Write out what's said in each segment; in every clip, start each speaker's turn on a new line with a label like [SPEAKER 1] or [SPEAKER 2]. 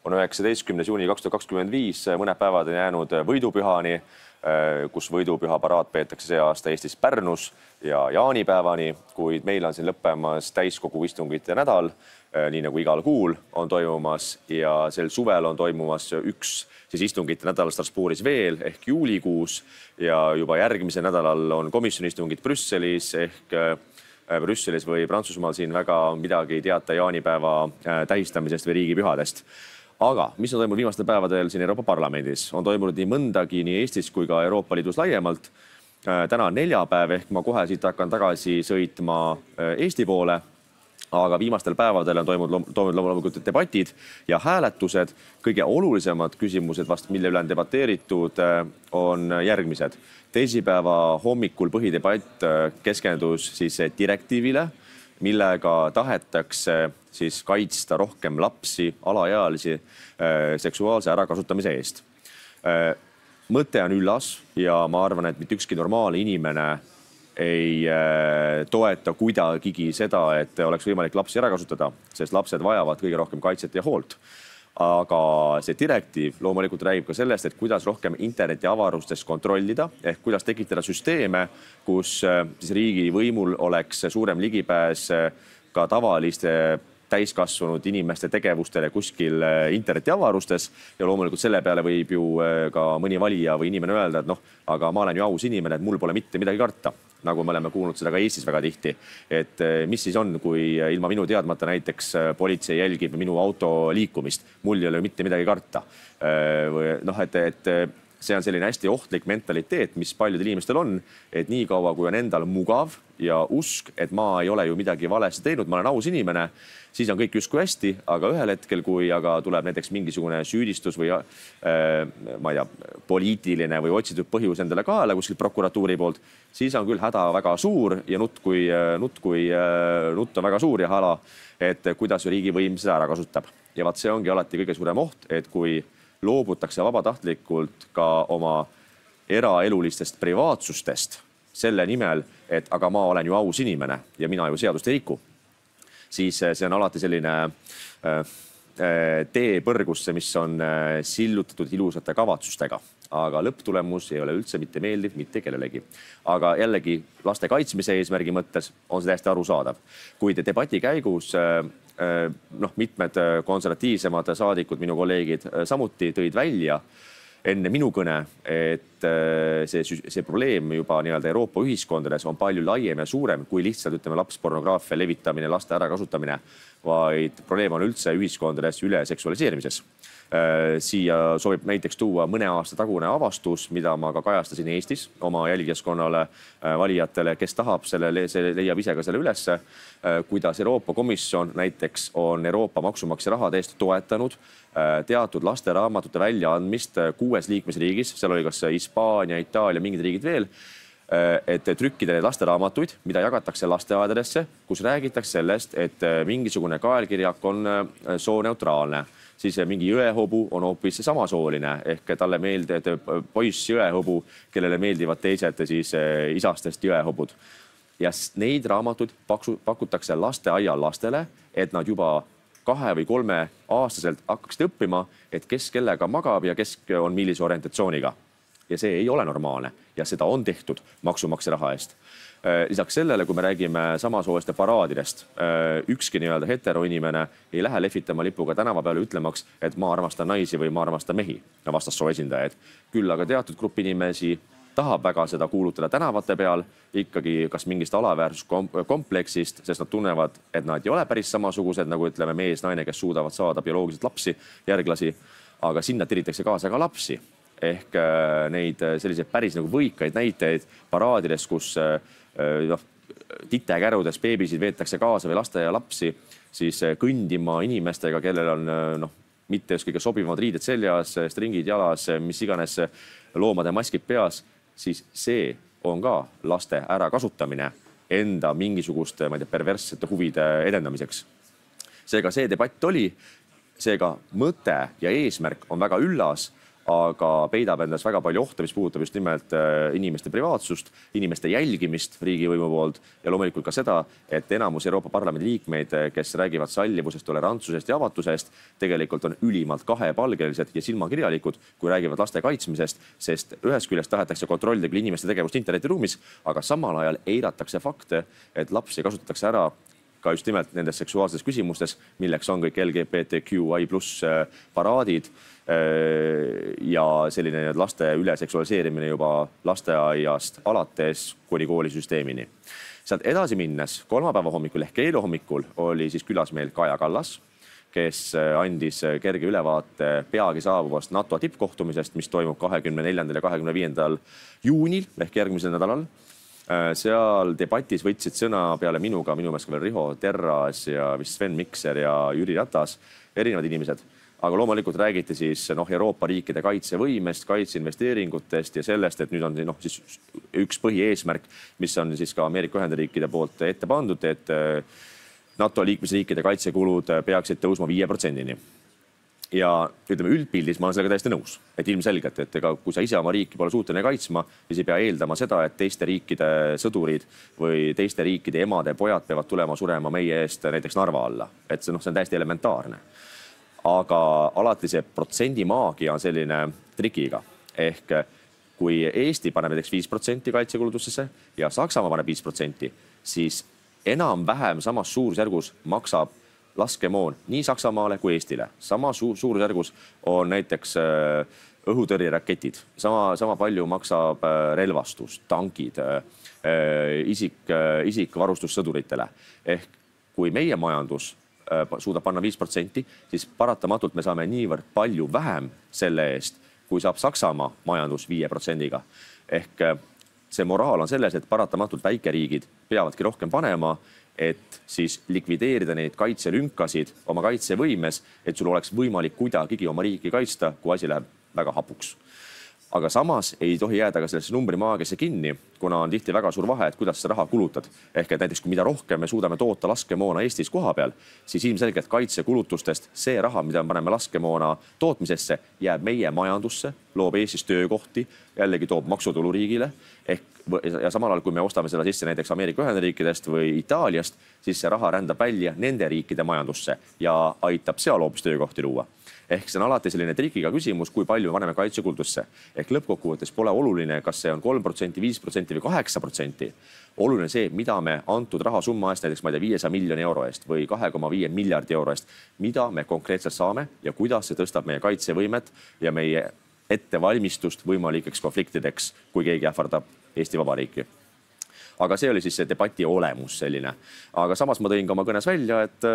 [SPEAKER 1] On 19. juuni 2025, mõned päevad on jäänud võidupühani, kus võidupüha paraad peetakse see aasta Eestis Pärnus ja jaanipäevani, kuid meil on siin lõppemas täiskogu istungite nädal, nii nagu igal kuul on toimumas ja sel suvel on toimumas üks istungite nädal Strasbourgis veel ehk juulikuus ja juba järgmisel nädalal on komisjoni istungid Brüsselis ehk Brüsselis või Prantsusmaal siin väga midagi ei teata jaanipäeva tähistamisest või riigipühadest. Aga mis on toimunud viimastel päevadel siin Euroopa Parlamendis? On toimunud nii mõndagi nii Eestis kui ka Euroopa Liidus laiemalt. Täna on neljapäev ehk ma kohe siit hakkan tagasi sõitma Eesti poole. Aga viimastel päevadel on toimunud loomulikult debatid ja hääletused. Kõige olulisemad küsimused, mille üle on debateeritud, on järgmised. Teisipäeva hommikul põhidebatt keskendus direktiivile, millega tahetakse kaitsta rohkem lapsi, alaealisi seksuaalse ärakasutamise eest. Mõte on üllas ja ma arvan, et mitte ükski normaalne inimene ei toeta kuidagigi seda, et oleks võimalik lapsi ära kasutada, sest lapsed vajavad kõige rohkem kaitset ja hoolt. Aga see direktiiv loomulikult räägib ka sellest, et kuidas rohkem interneti avarustest kontrollida, ehk kuidas tekitada süsteeme, kus riigi võimul oleks suurem ligipääs ka tavaliste täiskasvanud inimeste tegevustele kuskil interneti avarustes ja loomulikult selle peale võib ju ka mõni valija või inimene öelda, et aga ma olen ju aus inimene, et mul pole mitte midagi karta. Nagu me oleme kuulnud seda ka Eestis väga tihti, et mis siis on, kui ilma minu teadmata näiteks politsei jälgib minu auto liikumist, mul ei ole mitte midagi karta. See on selline hästi ohtlik mentaliteet, mis paljudel inimestel on, et nii kaua, kui on endal mugav ja usk, et ma ei ole ju midagi valesti teinud, ma olen aus inimene, siis on kõik justkui hästi, aga ühel hetkel, kui aga tuleb näiteks mingisugune süüdistus või poliitiline või otsitud põhjus endale kaela kuskil prokuratuuri poolt, siis on küll häda väga suur ja nutt on väga suur ja hala, et kuidas riigivõim seda ära kasutab. Ja vaat see ongi alati kõige suurem oht, et kui loobutakse vabatahtlikult ka oma eraelulistest privaatsustest selle nimel, et aga ma olen ju aus inimene ja mina ju seadust ei riku, siis see on alati selline tee põrgusse, mis on sillutatud ilusate kavatsustega. Aga lõpptulemus ei ole üldse mitte meeldiv mitte kellelegi. Aga jällegi laste kaitsmise eesmärgi mõttes on see täiesti arusaadav. Kuid debati käigus mitmed konservatiivsemad saadikud, minu kolleegid samuti tõid välja enne minu kõne, et see probleem juba Euroopa ühiskondades on palju laiem ja suurem kui lihtsalt lapspornograafia levitamine, laste ärakasutamine, vaid probleem on üldse ühiskondades üle seksualiseerimises. Siia sobib näiteks tuua mõne aasta tagune avastus, mida ma ka kajastasin Eestis oma jälgijaskonnale, valijatele, kes tahab, see leiab ise ka selle ülesse, kuidas Euroopa Komisjon näiteks on Euroopa maksumaksja rahade eest toetanud teatud lasteraamatute väljaandmist 6 liikmesriigis, seal oli kas Hispaania, Itaalia, mingid riigid veel, et trükkida neid lasteraamatuid, mida jagatakse lasteaedadesse, kus räägitakse sellest, et mingisugune kaelkirjak on sooneutraalne. Siis mingi jõehobu on hoopis samasooline, ehk talle meeldib poiss jõehobu, kellele meeldivad teised isastest jõehobud. Ja neid raamatuid pakutakse lasteaial lastele, et nad juba 2 või 3 aastaselt hakkaksid õppima, et kes kellega magab ja kes on millise orientatsiooniga. Ja see ei ole normaalne ja seda on tehtud maksumaksja raha eest. Lisaks sellele, kui me räägime samasooliste paraadidest, ükski heteroinimene ei lähe lehvitama lipuga tänava peale ütlemaks, et ma armastan naisi või ma armastan mehi ja vastassoo esindajaid. Küll aga teatud grupp inimesi tahab väga seda kuulutada tänavate peal, ikkagi kas mingist alaväärsuskompleksist, sest nad tunnevad, et nad ei ole päris samasugused, nagu mees, naine, kes suudavad saada bioloogiliselt lapsi, järglasi, aga sinna tiritakse kaasa ka lapsi. Ehk neid selliseid päris võikaid näiteid paraadides, kus titekärudes beebisid veetakse kaasa või laste ja lapsi, siis kõndima inimestega, kellel on mitte just kõige sobivamad riided seljas, stringid jalas, mis iganes loomade maskid peas, siis see on ka laste ärakasutamine enda mingisuguste perverssete huvide edendamiseks. Seega see debatt oli, seega mõte ja eesmärk on väga üllas, aga peidab endas väga palju ohte, mis puudutab just nimelt inimeste privaatsust, inimeste jälgimist riigivõimu poolt ja loomulikult ka seda, et enamus Euroopa Parlamendi liikmeid, kes räägivad sallivusest, tolerantsusest ja avatusest, tegelikult on ülimalt kahepalgelised ja silmakirjalikud, kui räägivad laste kaitsmisest, sest ühest küljest tahetakse kontrollida küll inimeste tegevust internetiruumis, aga samal ajal eiratakse fakte, et lapsi kasutatakse ära ka just nimelt nendes seksuaalsetes küsimustes, milleks on kõik LGBTQI+ paraadid ja selline laste üle seksualiseerimine juba lasteaiast alates kuni koolisüsteemini. Sealt edasi minnes kolmapäeva hommikul ehk eile hommikul oli siis külas meil Kaja Kallas, kes andis kerge ülevaate peagi saabuvast NATO tippkohtumisest, mis toimub 24. ja 25. juunil ehk järgmisel nädalal. Seal debatis võtsid sõna peale minuga, minu meelest ka veel Riho Terras ja vist Sven Mikser ja Jüri Ratas, erinevad inimesed. Aga loomulikult räägiti siis Euroopa riikide kaitsevõimest, kaitseinvesteeringutest ja sellest, et nüüd on siis üks põhieesmärk, mis on siis ka Ameerika Ühendriikide poolt ette pandud, et NATO liikmesriikide kaitsekulud peaksid tõusma 5%-ni. Ja ütleme üldpildis ma olen sellega täiesti nõus, et ilmselgelt, et kui sa ise oma riiki pole suuteline kaitsma, siis ei pea eeldama seda, et teiste riikide sõdurid või teiste riikide emade pojad peavad tulema surema meie eest näiteks Narva alla. Et see on täiesti elementaarne. Aga alati see protsendimaagia on selline trikiga. Ehk kui Eesti paneb näiteks 5% kaitsekulutustesse ja Saksamaa paneb 5%, siis enam-vähem samas suurusjärgus maksab laskemoon nii Saksamaale kui Eestile. Sama suurusjärgus on näiteks õhutõrjeraketid. Sama palju maksab relvastus, tankid, isikvarustus sõduritele. Ehk kui meie majandus suudab panna 5%, siis paratamatult me saame niivõrd palju vähem selle eest, kui saab Saksamaa majandus 5%-ga. Ehk see moraal on selles, et paratamatult väikeriigid peavadki rohkem panema, et siis likvideerida neid kaitselünkasid oma kaitsevõimes, et sul oleks võimalik kuidagigi oma riiki kaitsta, kui asi läheb väga hapuks. Aga samas ei tohi jääda ka sellesse numbrimaagiasse kinni, kuna on tihti väga suur vahe, et kuidas sa raha kulutad. Ehk et näiteks kui mida rohkem me suudame toota laskemoona Eestis koha peal, siis ilmselgelt kaitsekulutustest see raha, mida me paneme laskemoona tootmisesse, jääb meie majandusse, loob Eestis töökohti, jällegi toob maksutulu riigile. Ja samal ajal, kui me ostame seda sisse näiteks Ameerika Ühendriikidest või Itaaliast, siis see raha rändab välja nende riikide majandusse ja aitab seal hoopis töökohti luua. Ehk see on alati selline trikiga küsimus, kui palju paneme kaitsekulutusse. Ehk lõppkokkuvõttes pole oluline, kas see on 3%, 5% või 8%. Oluline see, mida me antud rahasumma eest, näiteks 500 miljoni euro eest või 2,5 miljardi euro eest, mida me konkreetselt saame ja kuidas see tõstab meie kaitsevõimet ja meie ettevalmistust võimalikeks konfliktideks, kui keegi ähvardab Eesti Vabariiki. Aga see oli siis see debati olemus selline. Aga samas ma tõin ka oma kõnes välja, et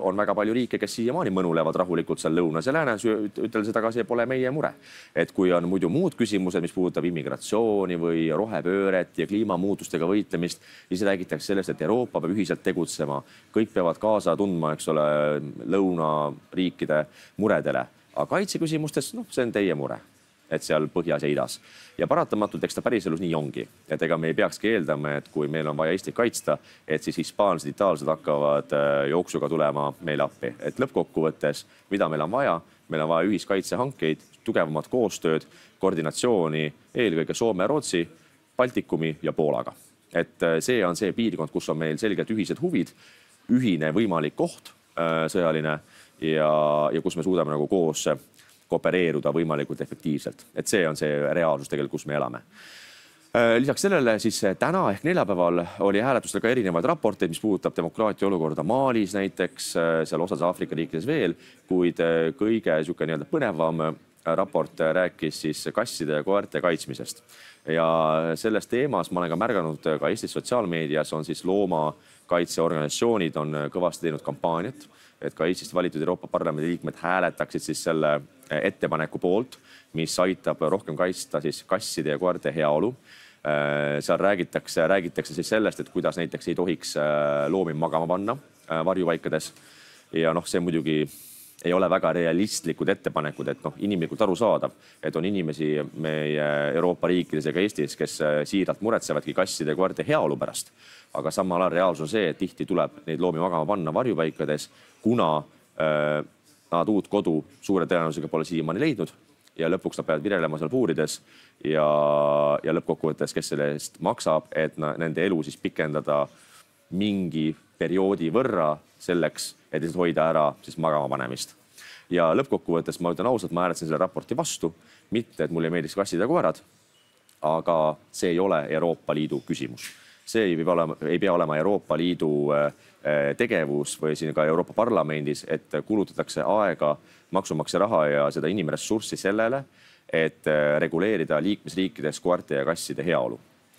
[SPEAKER 1] on väga palju riike, kes siiamaani mõnulevad rahulikult seal lõunas ja läänes, üteldes, et aga see pole meie mure. Et kui on muidu muud küsimused, mis puudutab immigratsiooni või rohepööret ja kliimamuutustega võitlemist, siis räägitakse sellest, et Euroopa peab ühiselt tegutsema. Kõik peavad kaasa tundma, eks ole, lõunariikide muredele. Aga kaitseküsimustes, see on teie mure, et seal põhjas ja idas. Ja paratamatult, eks ta päriselus nii ongi. Et ega me ei peakski eeldama, et kui meil on vaja Eestit kaitsta, et siis hispaanlased, itaalsed hakkavad jooksuga tulema meile appi. Et lõppkokkuvõttes, mida meil on vaja ühiskaitsehankeid, tugevamat koostööd, koordinatsiooni, eelkõige Soome ja Rootsi, Baltikumi ja Poolaga. Et see on see piirkond, kus on meil selgelt ühised huvid, ühine võimalik koht sõjaline ja kus me suudame nagu koos koopereeruda võimalikult efektiivselt. Et see on see reaalsus tegelikult, kus me elame. Lisaks sellele siis täna ehk neljapäeval oli hääletustel ka erinevaid raporteid, mis puudutab demokraatia olukorda Malis näiteks, seal osas Aafrika riikides veel, kuid kõige põnevam raport rääkis siis kasside ja koerte kaitsmisest. Ja selles teemas ma olen ka märganud ka Eestis sotsiaalmeedias on siis loomakaitseorganisatsioonid on kõvasti teinud kampaaniat, et ka Eestist valitud Euroopa Parlamendi liikmed hääletaksid siis selle ettepaneku poolt, mis aitab rohkem kaitsta siis kasside ja koerte heaolu. Seal räägitakse siis sellest, et kuidas näiteks ei tohiks loomi magama panna varjupaikades. Ja see muidugi ei ole väga realistlikud ettepanekud, et inimlikult aru saadav, et on inimesi meie Euroopa riikides ja ka Eestis, kes siiralt muretsevadki kasside ja koerte heaolu pärast. Aga samal ajal reaalsus on see, et tihti tuleb neid loomi magama panna varjupaikades, kuna nad uut kodu suure tõenäosusega pole siiamaani leidnud ja lõpuks nad peavad virelema seal puurides ja lõppkokkuvõttes, kes selle eest maksab, et nende elu siis pikendada mingi perioodi võrra selleks, et lihtsalt hoida ära siis magama panemist. Ja lõppkokkuvõttes ma ütlen ausalt, ma hääletasin selle raporti vastu, mitte et mulle ei meeldiks kassid ja koerad, aga see ei ole Euroopa Liidu küsimus. See ei pea olema Euroopa Liidu tegevus või siin ka Euroopa Parlamendis, et kulutatakse aega, maksumaksja raha ja seda inimressurssi sellele, et reguleerida liikmesriikides koerte ja kasside heaolu.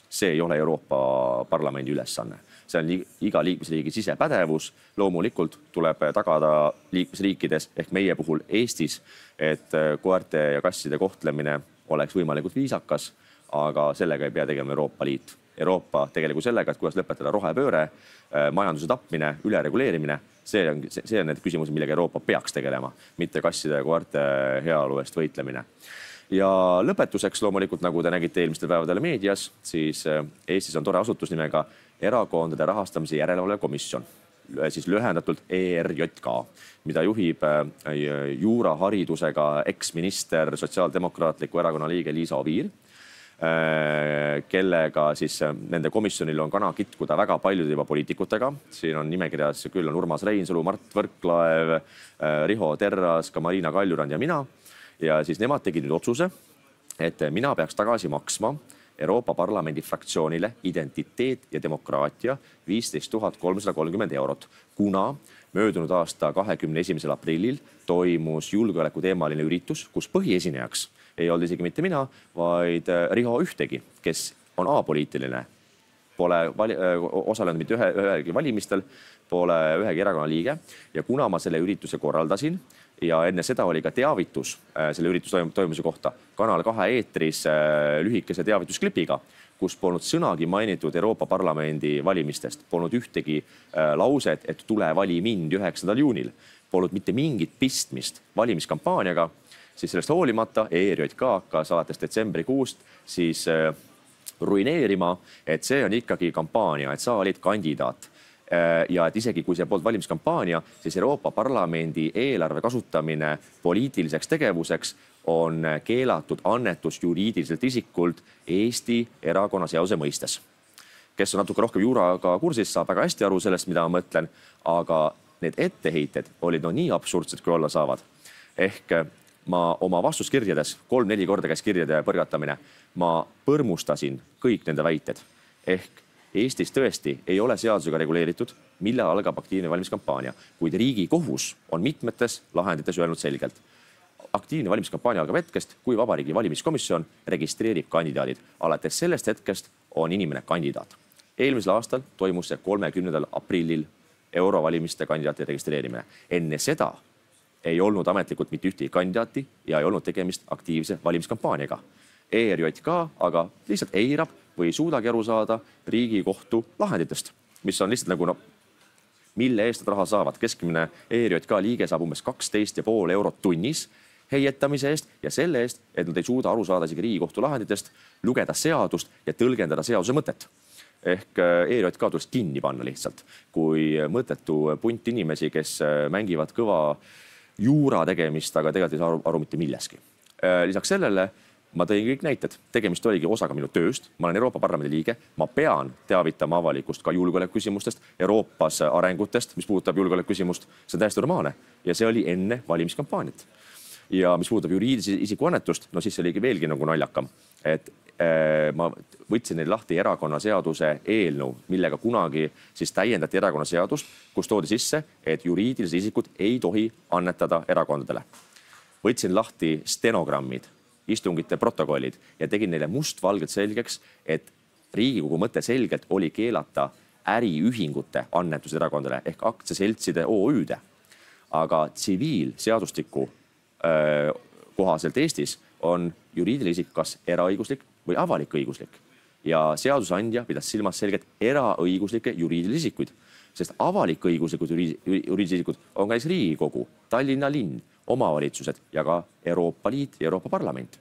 [SPEAKER 1] See ei ole Euroopa Parlamendi ülesanne. See on iga liikmesriigi sisepädevus. Loomulikult tuleb tagada liikmesriikides ehk meie puhul Eestis, et koerte ja kasside kohtlemine oleks võimalikult viisakas, aga sellega ei pea tegema Euroopa Liit. Euroopa tegelikult sellega, et kuidas lõpetada rohepööre, majanduse tapmine, ülereguleerimine, see on need küsimused, millega Euroopa peaks tegelema, mitte kasside ja koerte heaolu eest võitlemine. Ja lõpetuseks loomulikult, nagu te nägite eelmistel päevadel meedias, siis Eestis on tore asutus nimega Erakondade rahastamise järelevalve komisjon, siis lühendatult ERJK, mida juhib juuraharidusega eksminister Sotsiaaldemokraatliku erakonna liige Liisa Oviir, kellega siis nende komisjonil on kana kitkuda väga paljude juba poliitikutega. Siin on nimekirjas küll on Urmas Reinsalu, Mart Võrklaev, Riho Terras, ka Marina Kaljurand ja mina. Ja siis nemad tegid nüüd otsuse, et mina peaks tagasi maksma Euroopa Parlamendi fraktsioonile Identiteet ja demokraatia 15 330 €, kuna möödunud aasta 21. aprillil toimus julgeolekuteemaline üritus, kus põhiesinejaks ei olnud isegi mitte mina, vaid Riho Ühtegi, kes on apoliitiline, pole osalenud mitte ühegi valimistel, pole ühegi erakonna liige ja kuna ma selle ürituse korraldasin ja enne seda oli ka teavitus selle ürituse toimumise kohta Kanal 2 eetris lühikese teavitusklipiga, kus polnud sõnagi mainitud Euroopa Parlamendi valimistest, polnud ühtegi lauset, et tule vali mind 9. juunil, polnud mitte mingit pistmist valimiskampaaniaga, siis sellest hoolimata ERJK hakkas alates detsembrikuust siis ruineerima, et see on ikkagi kampaania, et sa olid kandidaat. Ja et isegi kui see polnud valimiskampaania, siis Euroopa Parlamendi eelarve kasutamine poliitiliseks tegevuseks on keelatud annetus juriidiliselt isikult Eesti erakonnaseaduse mõistes. Kes on natuke rohkem juuraga kursis, saab väga hästi aru sellest, mida ma mõtlen, aga need etteheited olid nii absurdsed, kui olla saavad. Ehk ma oma vastuskirjades, 3-4 korda käis kirjade põrgatamine, ma põrmustasin kõik nende väited. Ehk Eestis tõesti ei ole seadusega reguleeritud, millal algab aktiivne valimiskampaania, kuid Riigikohus on mitmetes lahendites öelnud selgelt. Aktiivne valimiskampaania algab hetkest, kui Vabariigi Valimiskomisjon registreerib kandidaadid. Alates sellest hetkest on inimene kandidaat. Eelmisel aastal toimus see 30. aprillil eurovalimiste kandidaatide registreerimine. Enne seda ei olnud ametlikult mitte ühtegi kandidaati ja ei olnud tegemist aktiivse valimiskampaaniaga. ERJK aga lihtsalt eirab või ei suudagi aru saada Riigikohtu lahenditest, mis on lihtsalt nagu mille eest nad raha saavad. Keskmine ERJK liige saab umbes 12,5 € tunnis heietamise eest ja selle eest, et nad ei suuda aru saada isegi Riigikohtu lahenditest, lugeda seadust ja tõlgendada seaduse mõtet. Ehk ERJK tuleks kinni panna lihtsalt, kui mõttetu punt inimesi, kes mängivad kõva juura tegemist, aga tegelikult ei saa aru mitte milleski. Lisaks sellele ma tõin kõik näited. Tegemist oligi osaga minu tööst. Ma olen Euroopa Parlamendi liige. Ma pean teavitama avalikust ka julgeolekuküsimustest, Euroopas arengutest, mis puudutab julgeolekuküsimust. See on täiesti normaalne. Ja see oli enne valimiskampaaniat. Ja mis puudutab juriidilise isiku annetust, no siis see oligi veelgi nagu naljakam. Et ma võtsin neil lahti erakonnaseaduse eelnõu, millega kunagi siis täiendati erakonnaseadust, kus toodi sisse, et juriidilised isikud ei tohi annetada erakondadele. Võtsin lahti stenogrammid, istungite protokollid ja tegin neile mustvalgelt selgeks, et Riigikogu mõte selgelt oli keelata äriühingute annetused erakondadele ehk aktsiaseltside OÜ-de. Aga tsiviilseadustiku kohaselt Eestis on juriidiline isik kas eraõiguslik või avalik-õiguslik. Ja seadusandja pidas silmas selgelt eraõiguslikke juriidilisi isikuid, sest avalik-õiguslikud juriidilised isikud on ka Riigikogu, Tallinna linn, omavalitsused ja ka Euroopa Liit ja Euroopa Parlament.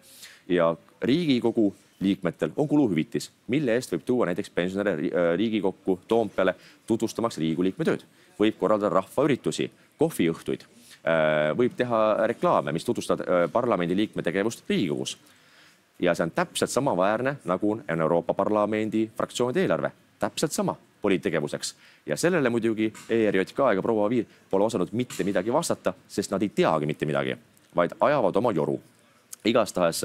[SPEAKER 1] Ja Riigikogu liikmetel on kuluhüvitis, mille eest võib tuua näiteks pensionäre Riigikokku Toompeale tutvustamaks Riigikogu liikme tööd. Võib korraldada rahvaüritusi, kohviõhtuid võib teha reklaame, mis tutvustavad parlamendiliikme tegevust Riigikogus. Ja see on täpselt samaväärne, nagu on Euroopa Parlamendi fraktsioonide eelarve. Täpselt sama poliittegevuseks. Ja sellele muidugi ERJK ega proua Oviir pole osanud mitte midagi vastata, sest nad ei teagi mitte midagi, vaid ajavad oma joru. Igastahes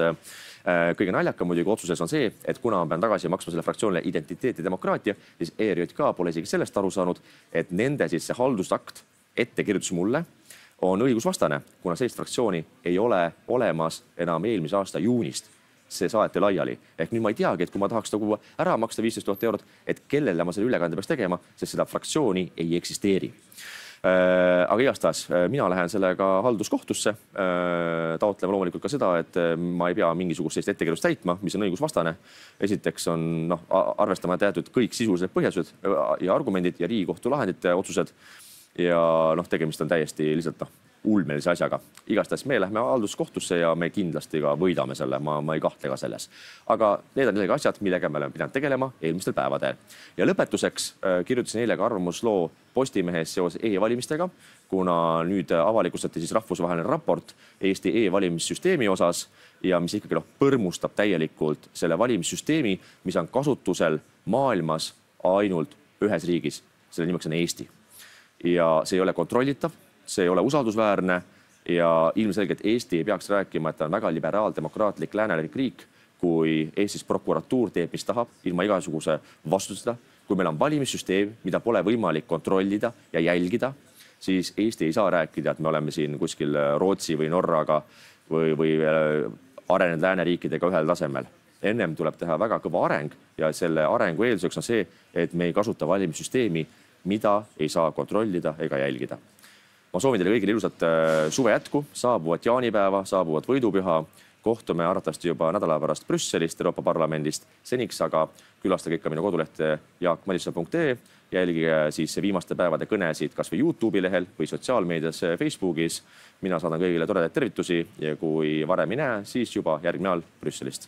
[SPEAKER 1] kõige naljakam muidugi otsuses on see, et kuna ma pean tagasi maksma selle fraktsioonile identiteet ja demokraatia, siis ERJK pole isegi sellest aru saanud, et nende siis see haldusakt ettekirjutus mulle on õigusvastane, kuna sellist fraktsiooni ei ole olemas enam eelmise aasta juunist. See saati laiali. Ehk nüüd ma ei teagi, et kui ma tahaks ära maksta 15 000 eurot, et kellele ma selle ülekande peaks tegema, sest seda fraktsiooni ei eksisteeri. Aga igastahes mina lähen sellega halduskohtusse, taotlema loomulikult ka seda, et ma ei pea mingisugust sellist ettekirjutust täitma, mis on õigusvastane. Esiteks on arvestama jäetud kõik sisulised põhjused ja argumendid ja Riigikohtu lahendite otsused ja tegemist on täiesti lihtsalt ulmelise asjaga. Igastahes me lähme halduskohtusse ja me kindlasti ka võidame selle, ma ei kahtle ka selles. Aga need on asjad, millega me oleme pidanud tegelema eelmistel päevadel. Ja lõpetuseks kirjutasin eile ka arvamusloo Postimehes seoses e-valimistega, kuna nüüd avalikustati siis rahvusvaheline raport Eesti e-valimissüsteemi osas ja mis ikkagi põrmustab täielikult selle valimissüsteemi, mis on kasutusel maailmas ainult ühes riigis. Selle nimeks on Eesti. Ja see ei ole kontrollitav, see ei ole usaldusväärne ja ilmselgelt Eesti ei peaks rääkima, et ta on väga liberaaldemokraatlik läänelik riik, kui Eestis prokuratuur teeb, mis tahab, ilma igasuguse vastutuseta. Kui meil on valimissüsteem, mida pole võimalik kontrollida ja jälgida, siis Eesti ei saa rääkida, et me oleme siin kuskil Rootsi või Norraga või arenenud lääneriikidega ühel tasemel. Ennem tuleb teha väga kõva areng ja selle arengu eelduseks on see, et me ei kasuta valimissüsteemi, mida ei saa kontrollida ega jälgida. Ma soovin teile kõigile ilusat suve jätku, saabuvat jaanipäeva, saabuvat võidupüha. Kohtume arvatavasti juba nädala pärast Brüsselist, Euroopa Parlamendist. Seniks aga külastage ikka minu kodulehte jaakmadisson.ee. Jälgige siis viimaste päevade kõnesid kas või YouTube'i lehel või sotsiaalmeedias Facebookis. Mina saadan kõigile toredaid tervitusi ja kui varem ei näe, siis juba järgmine nädal Brüsselist.